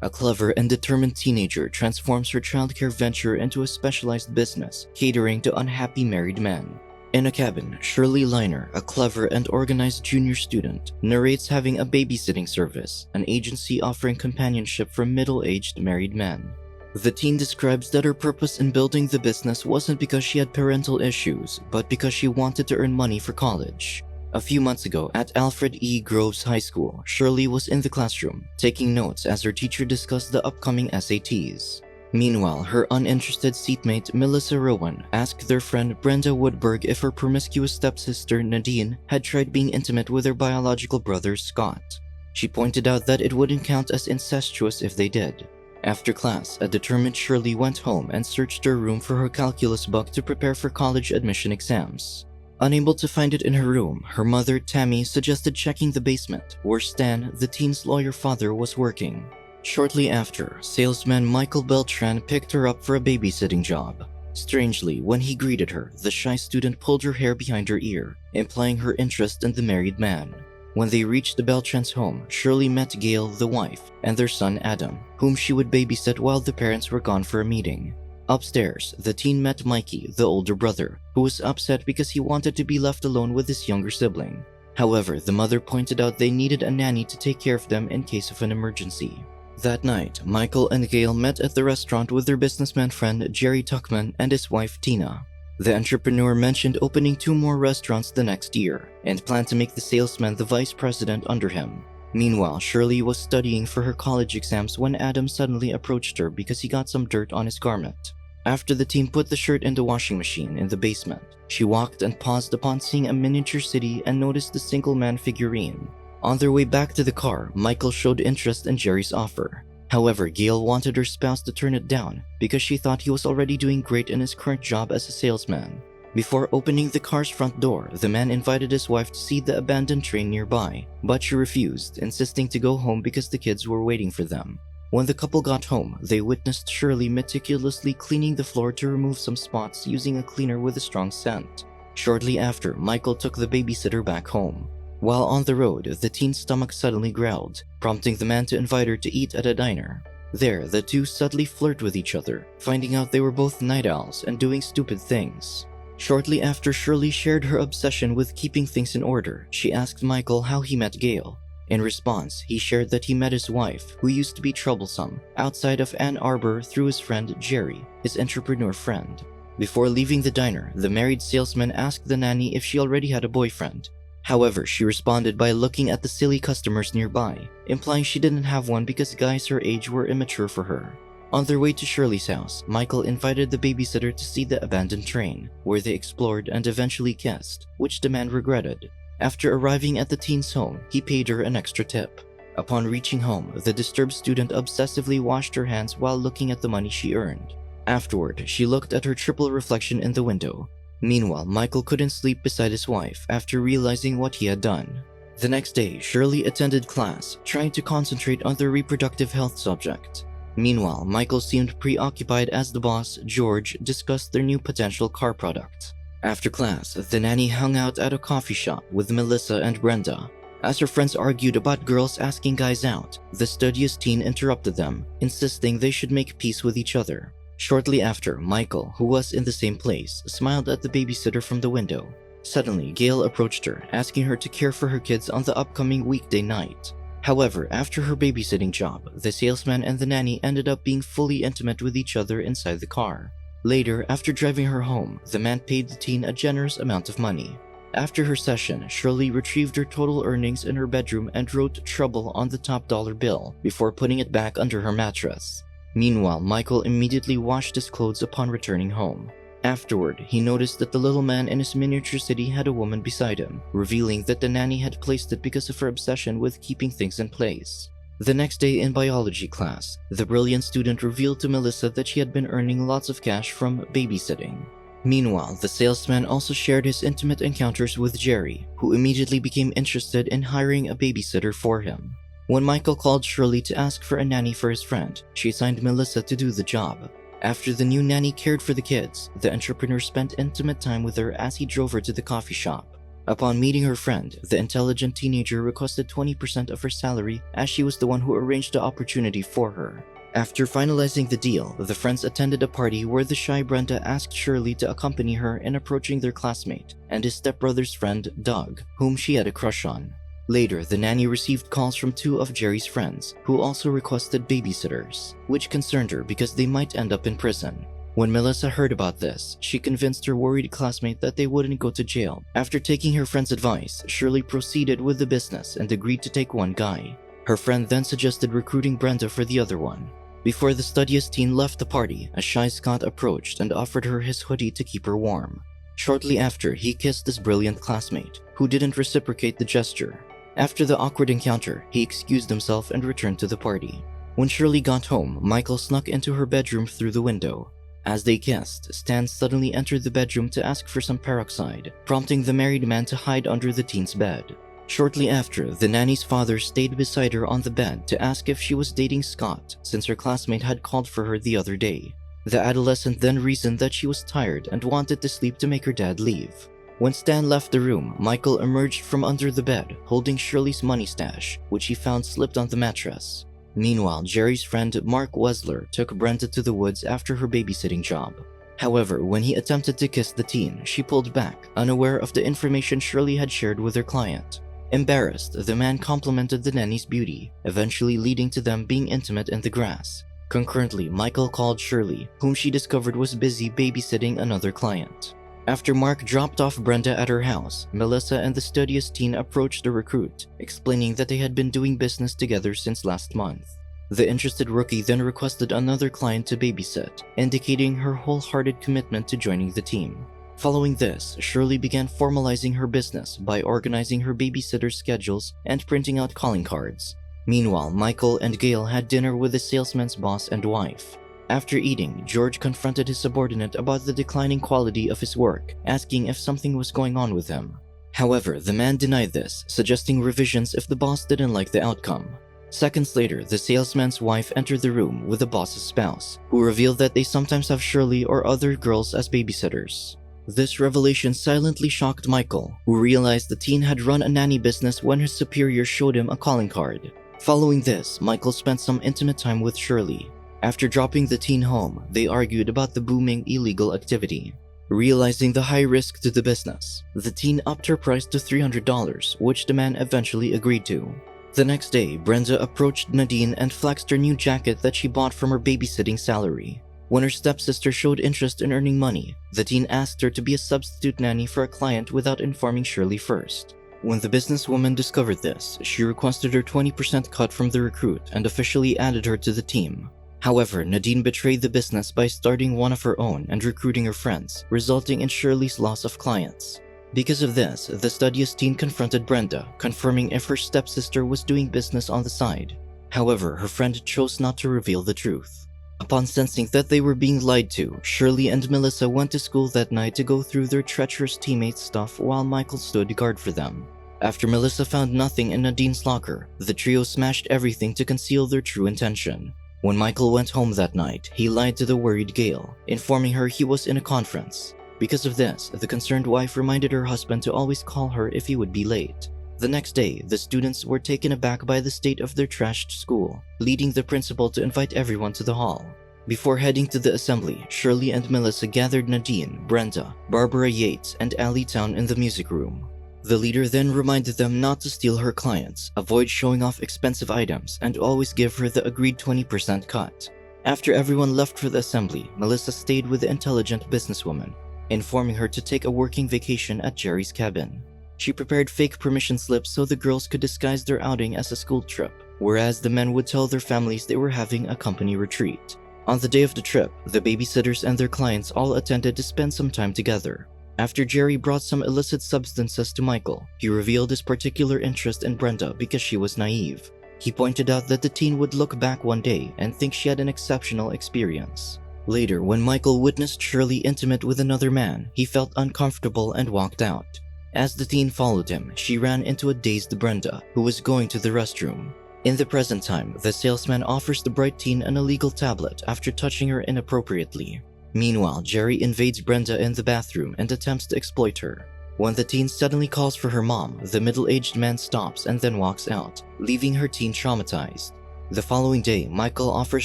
A clever and determined teenager transforms her childcare venture into a specialized business catering to unhappy married men. In a cabin, Shirley Lyner, a clever and organized junior student, narrates having a babysitting service, an agency offering companionship for middle-aged married men. The teen describes that her purpose in building the business wasn't because she had parental issues, but because she wanted to earn money for college. A few months ago, at Alfred E. Groves High School, Shirley was in the classroom, taking notes as her teacher discussed the upcoming SATs. Meanwhile, her uninterested seatmate Melissa Rowan asked their friend Brenda Woodberg if her promiscuous stepsister Nadine had tried being intimate with her biological brother Scott. She pointed out that it wouldn't count as incestuous if they did. After class, a determined Shirley went home and searched her room for her calculus book to prepare for college admission exams. Unable to find it in her room, her mother, Tammy, suggested checking the basement, where Stan, the teen's lawyer father, was working. Shortly after, salesman Michael Beltran picked her up for a babysitting job. Strangely, when he greeted her, the shy student pulled her hair behind her ear, implying her interest in the married man. When they reached the Beltrans' home, Shirley met Gail, the wife, and their son Adam, whom she would babysit while the parents were gone for a meeting. Upstairs, the teen met Mikey, the older brother, who was upset because he wanted to be left alone with his younger sibling. However, the mother pointed out they needed a nanny to take care of them in case of an emergency. That night, Michael and Gail met at the restaurant with their businessman friend Jerry Tuckman and his wife Tina. The entrepreneur mentioned opening 2 more restaurants the next year and planned to make the salesman the vice president under him. Meanwhile, Shirley was studying for her college exams when Adam suddenly approached her because he got some dirt on his garment. After the team put the shirt in the washing machine in the basement, she walked and paused upon seeing a miniature city and noticed the single man figurine. On their way back to the car, Michael showed interest in Jerry's offer. However, Gail wanted her spouse to turn it down because she thought he was already doing great in his current job as a salesman. Before opening the car's front door, the man invited his wife to see the abandoned train nearby, but she refused, insisting to go home because the kids were waiting for them. When the couple got home, they witnessed Shirley meticulously cleaning the floor to remove some spots using a cleaner with a strong scent. Shortly after, Michael took the babysitter back home. While on the road, the teen's stomach suddenly growled, prompting the man to invite her to eat at a diner. There, the two subtly flirt with each other, finding out they were both night owls and doing stupid things. Shortly after Shirley shared her obsession with keeping things in order, she asked Michael how he met Gail. In response, he shared that he met his wife, who used to be troublesome, outside of Ann Arbor through his friend Jerry, his entrepreneur friend. Before leaving the diner, the married salesman asked the nanny if she already had a boyfriend. However, she responded by looking at the silly customers nearby, implying she didn't have one because guys her age were immature for her. On their way to Shirley's house, Michael invited the babysitter to see the abandoned train, where they explored and eventually kissed, which the man regretted. After arriving at the teen's home, he paid her an extra tip. Upon reaching home, the disturbed student obsessively washed her hands while looking at the money she earned. Afterward, she looked at her triple reflection in the window. Meanwhile, Michael couldn't sleep beside his wife after realizing what he had done. The next day, Shirley attended class, trying to concentrate on the reproductive health subject. Meanwhile, Michael seemed preoccupied as the boss, George, discussed their new potential car product. After class, the nanny hung out at a coffee shop with Melissa and Brenda. As her friends argued about girls asking guys out, the studious teen interrupted them, insisting they should make peace with each other. Shortly after, Michael, who was in the same place, smiled at the babysitter from the window. Suddenly, Gail approached her, asking her to care for her kids on the upcoming weekday night. However, after her babysitting job, the salesman and the nanny ended up being fully intimate with each other inside the car. Later, after driving her home, the man paid the teen a generous amount of money. After her session, Shirley retrieved her total earnings in her bedroom and wrote "trouble" on the top dollar bill before putting it back under her mattress. Meanwhile, Michael immediately washed his clothes upon returning home. Afterward, he noticed that the little man in his miniature city had a woman beside him, revealing that the nanny had placed it because of her obsession with keeping things in place. The next day in biology class, the brilliant student revealed to Melissa that she had been earning lots of cash from babysitting. Meanwhile, the salesman also shared his intimate encounters with Jerry, who immediately became interested in hiring a babysitter for him. When Michael called Shirley to ask for a nanny for his friend, she assigned Melissa to do the job. After the new nanny cared for the kids, the entrepreneur spent intimate time with her as he drove her to the coffee shop. Upon meeting her friend, the intelligent teenager requested 20% of her salary as she was the one who arranged the opportunity for her. After finalizing the deal, the friends attended a party where the shy Brenda asked Shirley to accompany her in approaching their classmate and his stepbrother's friend, Doug, whom she had a crush on. Later, the nanny received calls from 2 of Jerry's friends, who also requested babysitters, which concerned her because they might end up in prison. When Melissa heard about this, she convinced her worried classmate that they wouldn't go to jail. After taking her friend's advice, Shirley proceeded with the business and agreed to take one guy. Her friend then suggested recruiting Brenda for the other one. Before the studious teen left the party, a shy Scott approached and offered her his hoodie to keep her warm. Shortly after, he kissed his brilliant classmate, who didn't reciprocate the gesture. After the awkward encounter, he excused himself and returned to the party. When Shirley got home, Michael snuck into her bedroom through the window. As they kissed, Stan suddenly entered the bedroom to ask for some peroxide, prompting the married man to hide under the teen's bed. Shortly after, the nanny's father stayed beside her on the bed to ask if she was dating Scott, since her classmate had called for her the other day. The adolescent then reasoned that she was tired and wanted to sleep to make her dad leave. When Stan left the room, Michael emerged from under the bed, holding Shirley's money stash, which he found slipped on the mattress. Meanwhile, Jerry's friend Mark Wesler took Brenda to the woods after her babysitting job. However, when he attempted to kiss the teen, she pulled back, unaware of the information Shirley had shared with her client. Embarrassed, the man complimented the nanny's beauty, eventually leading to them being intimate in the grass. Concurrently, Michael called Shirley, whom she discovered was busy babysitting another client. After Mark dropped off Brenda at her house, Melissa and the studious teen approached the recruit, explaining that they had been doing business together since last month. The interested rookie then requested another client to babysit, indicating her wholehearted commitment to joining the team. Following this, Shirley began formalizing her business by organizing her babysitter schedules and printing out calling cards. Meanwhile, Michael and Gail had dinner with the salesman's boss and wife. After eating, George confronted his subordinate about the declining quality of his work, asking if something was going on with him. However, the man denied this, suggesting revisions if the boss didn't like the outcome. Seconds later, the salesman's wife entered the room with the boss's spouse, who revealed that they sometimes have Shirley or other girls as babysitters. This revelation silently shocked Michael, who realized the teen had run a nanny business when his superior showed him a calling card. Following this, Michael spent some intimate time with Shirley. After dropping the teen home, they argued about the booming illegal activity. Realizing the high risk to the business, the teen upped her price to $300, which the man eventually agreed to. The next day, Brenda approached Nadine and flexed her new jacket that she bought from her babysitting salary. When her stepsister showed interest in earning money, the teen asked her to be a substitute nanny for a client without informing Shirley first. When the businesswoman discovered this, she requested her 20% cut from the recruit and officially added her to the team. However, Nadine betrayed the business by starting one of her own and recruiting her friends, resulting in Shirley's loss of clients. Because of this, the studious teen confronted Brenda, confirming if her stepsister was doing business on the side. However, her friend chose not to reveal the truth. Upon sensing that they were being lied to, Shirley and Melissa went to school that night to go through their treacherous teammates' stuff while Michael stood guard for them. After Melissa found nothing in Nadine's locker, the trio smashed everything to conceal their true intention. When Michael went home that night, he lied to the worried Gail, informing her he was in a conference. Because of this, the concerned wife reminded her husband to always call her if he would be late. The next day, the students were taken aback by the state of their trashed school, leading the principal to invite everyone to the hall. Before heading to the assembly, Shirley and Melissa gathered Nadine, Brenda, Barbara Yates, and Allie Town in the music room. The leader then reminded them not to steal her clients, avoid showing off expensive items, and always give her the agreed 20% cut. After everyone left for the assembly, Melissa stayed with the intelligent businesswoman, informing her to take a working vacation at Jerry's cabin. She prepared fake permission slips so the girls could disguise their outing as a school trip, whereas the men would tell their families they were having a company retreat. On the day of the trip, the babysitters and their clients all attended to spend some time together. After Jerry brought some illicit substances to Michael, he revealed his particular interest in Brenda because she was naive. He pointed out that the teen would look back one day and think she had an exceptional experience. Later, when Michael witnessed Shirley intimate with another man, he felt uncomfortable and walked out. As the teen followed him, she ran into a dazed Brenda, who was going to the restroom. In the present time, the salesman offers the bright teen an illegal tablet after touching her inappropriately. Meanwhile, Jerry invades Brenda in the bathroom and attempts to exploit her. When the teen suddenly calls for her mom, the middle-aged man stops and then walks out, leaving her teen traumatized. The following day, Michael offers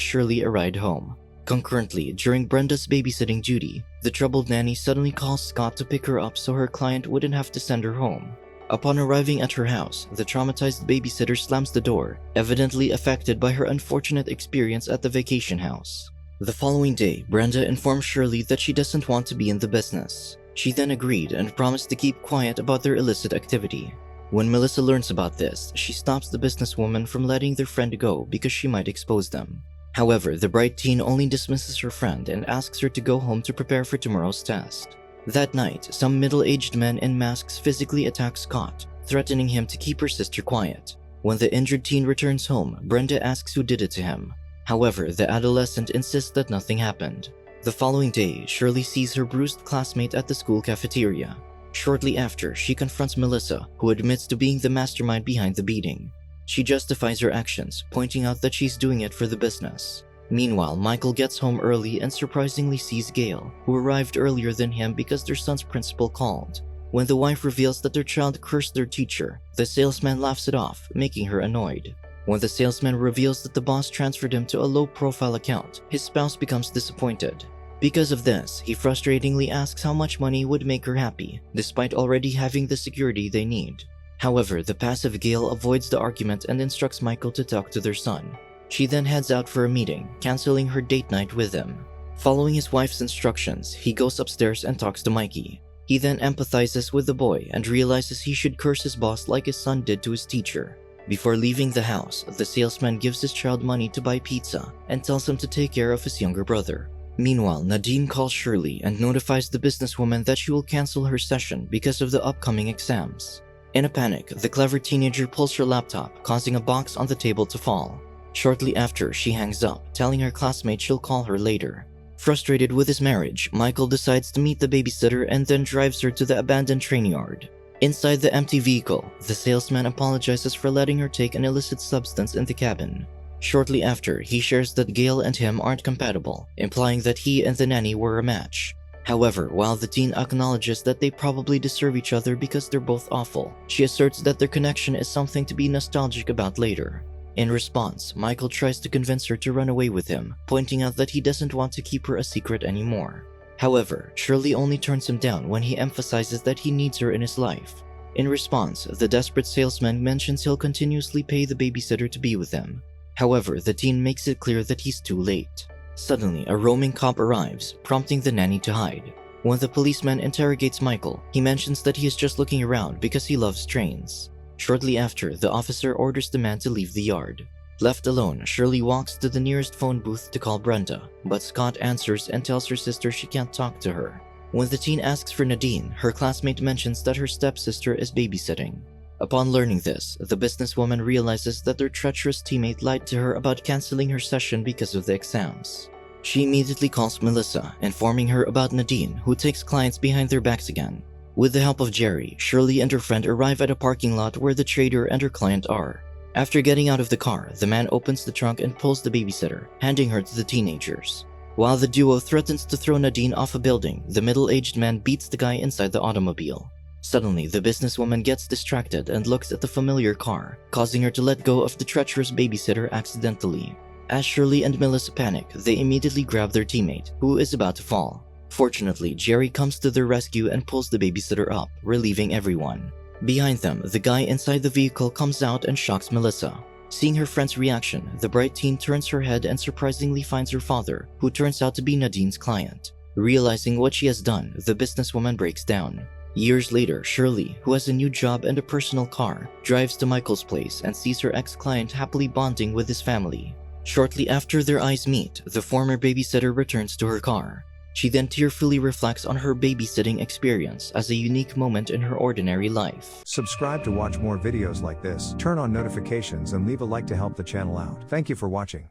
Shirley a ride home. Concurrently, during Brenda's babysitting duty, the troubled nanny suddenly calls Scott to pick her up so her client wouldn't have to send her home. Upon arriving at her house, the traumatized babysitter slams the door, evidently affected by her unfortunate experience at the vacation house. The following day, Brenda informs Shirley that she doesn't want to be in the business. She then agreed and promised to keep quiet about their illicit activity. When Melissa learns about this, she stops the businesswoman from letting their friend go because she might expose them. However, the bright teen only dismisses her friend and asks her to go home to prepare for tomorrow's test. That night, some middle-aged men in masks physically attack Scott, threatening him to keep her sister quiet. When the injured teen returns home, Brenda asks who did it to him. However, the adolescent insists that nothing happened. The following day, Shirley sees her bruised classmate at the school cafeteria. Shortly after, she confronts Melissa, who admits to being the mastermind behind the beating. She justifies her actions, pointing out that she's doing it for the business. Meanwhile, Michael gets home early and surprisingly sees Gail, who arrived earlier than him because their son's principal called. When the wife reveals that their child cursed their teacher, the salesman laughs it off, making her annoyed. When the salesman reveals that the boss transferred him to a low-profile account, his spouse becomes disappointed. Because of this, he frustratingly asks how much money would make her happy, despite already having the security they need. However, the passive Gail avoids the argument and instructs Michael to talk to their son. She then heads out for a meeting, canceling her date night with him. Following his wife's instructions, he goes upstairs and talks to Mikey. He then empathizes with the boy and realizes he should curse his boss like his son did to his teacher. Before leaving the house, the salesman gives his child money to buy pizza and tells him to take care of his younger brother. Meanwhile, Nadine calls Shirley and notifies the businesswoman that she will cancel her session because of the upcoming exams. In a panic, the clever teenager pulls her laptop, causing a box on the table to fall. Shortly after, she hangs up, telling her classmate she'll call her later. Frustrated with his marriage, Michael decides to meet the babysitter and then drives her to the abandoned train yard. Inside the empty vehicle, the salesman apologizes for letting her take an illicit substance in the cabin. Shortly after, he shares that Gail and him aren't compatible, implying that he and the nanny were a match. However, while the teen acknowledges that they probably deserve each other because they're both awful, she asserts that their connection is something to be nostalgic about later. In response, Michael tries to convince her to run away with him, pointing out that he doesn't want to keep her a secret anymore. However, Shirley only turns him down when he emphasizes that he needs her in his life. In response, the desperate salesman mentions he'll continuously pay the babysitter to be with him. However, the teen makes it clear that he's too late. Suddenly, a roaming cop arrives, prompting the nanny to hide. When the policeman interrogates Michael, he mentions that he is just looking around because he loves trains. Shortly after, the officer orders the man to leave the yard. Left alone, Shirley walks to the nearest phone booth to call Brenda, but Scott answers and tells her sister she can't talk to her. When the teen asks for Nadine, her classmate mentions that her stepsister is babysitting. Upon learning this, the businesswoman realizes that their treacherous teammate lied to her about canceling her session because of the exams. She immediately calls Melissa, informing her about Nadine, who takes clients behind their backs again. With the help of Jerry, Shirley and her friend arrive at a parking lot where the trader and her client are. After getting out of the car, the man opens the trunk and pulls the babysitter, handing her to the teenagers. While the duo threatens to throw Nadine off a building, the middle-aged man beats the guy inside the automobile. Suddenly, the businesswoman gets distracted and looks at the familiar car, causing her to let go of the treacherous babysitter accidentally. As Shirley and Melissa panic, they immediately grab their teammate, who is about to fall. Fortunately, Jerry comes to their rescue and pulls the babysitter up, relieving everyone. Behind them, the guy inside the vehicle comes out and shocks Melissa. Seeing her friend's reaction, the bright teen turns her head and surprisingly finds her father, who turns out to be Nadine's client. Realizing what she has done, the businesswoman breaks down. Years later, Shirley, who has a new job and a personal car, drives to Michael's place and sees her ex-client happily bonding with his family. Shortly after their eyes meet, the former babysitter returns to her car. She then tearfully reflects on her babysitting experience as a unique moment in her ordinary life. Subscribe to watch more videos like this, turn on notifications and leave a like to help the channel out. Thank you for watching.